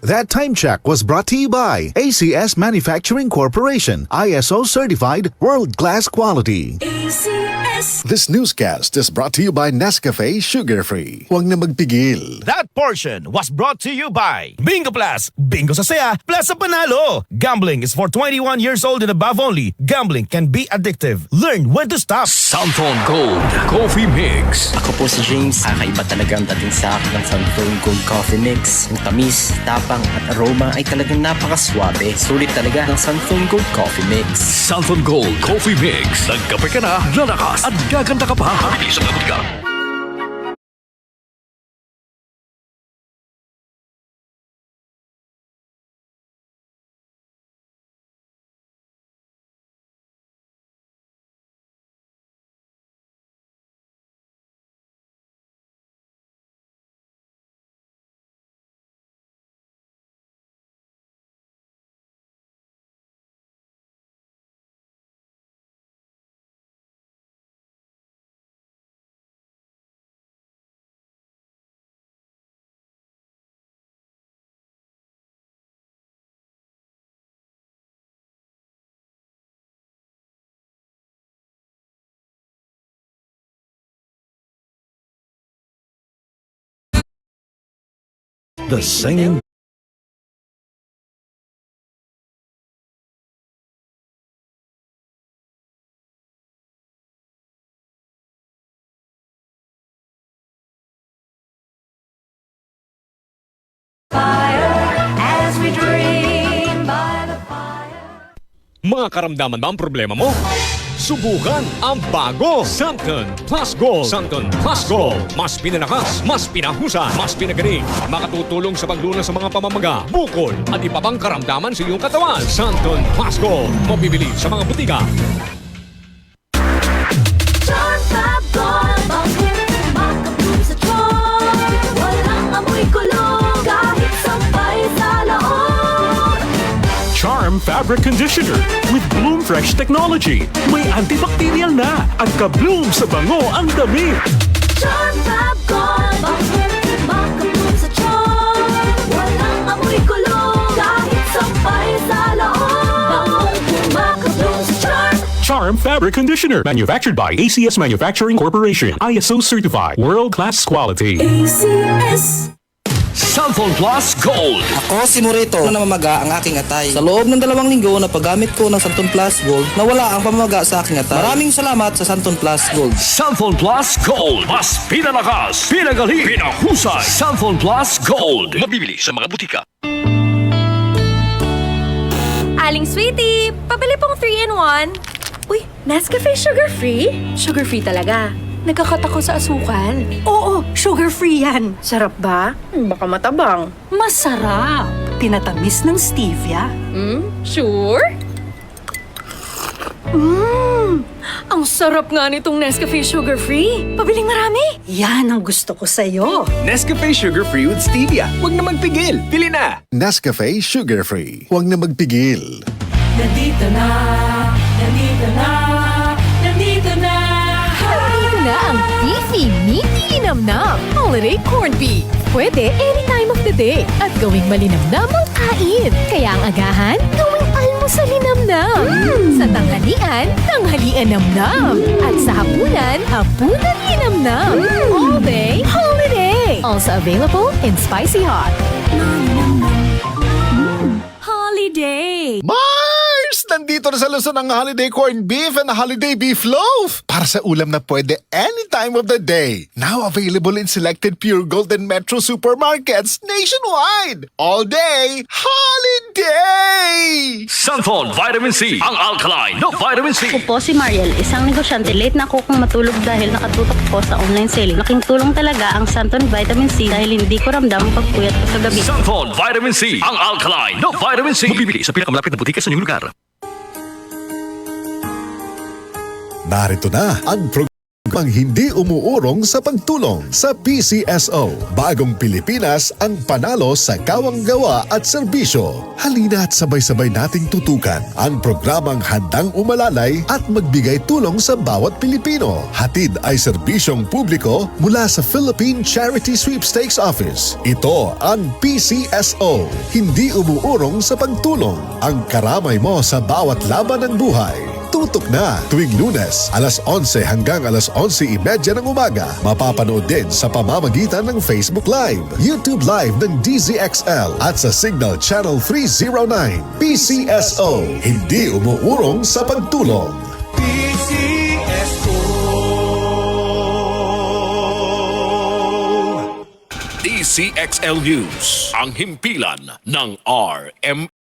That time check was brought to you by ACS Manufacturing Corporation, ISO certified, world-class quality. ACS. This newscast is brought to you by Nescafe Sugar Free. Huwag na magpigil. That portion was brought to you by Bingo Plus. Bingo sa saya, plus sa panalo. Gambling is for 21 years old and above only. Gambling can be addictive. Learn when to stop. Santon Gold Coffee Mix. Ako po si James. Kakaiba talaga ang dating sa akin ng Santon Gold Coffee Mix. Ang tamis, tapang at aroma ay talagang napakaswabe. Sulit talaga ng Santon Gold Coffee Mix. Santon Gold Coffee Mix. Nagkape ka na, lalakas at gaganda ka pa. Mabilis ang abot ka. The singing. As we dream by the fire. Mga karamdaman ba ang problema mo? Subukan ang bago Santon Plus Gold. Santon Plus Gold. Mas pinalakas, mas pinahusay, mas pinagaling. Makatutulong sa paglunas sa mga pamamaga, bukol at iba pang karamdaman sa iyong katawan. Santon Plus Gold. Mabibili sa mga butika. Charm Fab Gold. Bakit makabloom sa charm? Walang amoy kulong kahit sampay sa loob. Charm Fabric Conditioner with Bloom Fresh Technology. May antibacterial na at ka-bloom sa bango ang damit. Charm Fab Gold. Bakit makabloom sa charm? Walang amoy kulong kahit sampay sa loob. Makabloom sa charm. Charm Fabric Conditioner. Manufactured by ACS Manufacturing Corporation. ISO certified. World-class quality. ACS. Santon Plus Gold. Ako si Morito na namamaga ang aking atay. Sa loob ng 2 linggo na paggamit ko ng Santon Plus Gold, nawala ang pamamaga sa aking atay. Maraming salamat sa Santon Plus Gold. Santon Plus Gold. Mas pinalakas, pinagaling, pinahusay. Santon Plus Gold. Mabibili sa mga butika. Aling Sweetie, pabili pong 3-in-1. Uy, Nescafe sugar-free? Sugar-free talaga. Nagkakat ako sa asukal. Oo, sugar-free yan. Sarap ba? Baka matabang. Masarap. Tinatamis ng stevia. Sure? Ang sarap nga nitong Nescafe sugar-free. Pabiling marami. Yan ang gusto ko sa'yo. Nescafe Sugar Free with Stevia. Huwag na magpigil. Pili na! Nescafe Sugar Free. Huwag na magpigil. Nandito na, nandito na, nandito na. Nandito na ang beefy, meaty linamnam. Holiday corned beef. Pwede any time of the day. At gawing malinamnam ang kain. Kaya ang agahan, gawing almusal linamnam. Sa tanghalian, tanghalian namnam. At sa hapunan, hapunan linamnam. All day, holiday. Also available in spicy hot. Holiday. Mars! Nandito na sa Luzon ang holiday corned beef and holiday beef loaf. Para sa ulam na pwede any time of the day. Now available in selected Pure Gold and Metro supermarkets nationwide. All day, holiday! Santon Vitamin C. Ang alkaline na vitamin C. Ako po si Mariel, isang negosyante. Late na ako kung matulog dahil nakatutok po sa online selling. Laking tulong talaga ang Santon Vitamin C dahil hindi ko ramdam ang pagpuyat ko sa gabi. Santon Vitamin C. Ang alkaline na vitamin C. Mabibili sa pinakamalapit na butika sa inyong lugar. Narito na ang ang hindi umuurong sa pagtulong sa PCSO. Bagong Pilipinas ang panalo sa kawang gawa at serbisyo. Halina at sabay-sabay nating tutukan ang programang handang umalalay at magbigay tulong sa bawat Pilipino. Hatid ay serbisyong publiko mula sa Philippine Charity Sweepstakes Office. Ito ang PCSO. Hindi umuurong sa pagtulong. Ang karamay mo sa bawat laban ng buhay. Tutok na tuwing Lunes, alas 11 hanggang alas 11:30 ng umaga. Mapapanood din sa pamamagitan ng Facebook Live, YouTube Live ng DZXL at sa Signal Channel 309. PCSO, hindi umuurong sa pagtulong. DCXL News, ang himpilan ng RM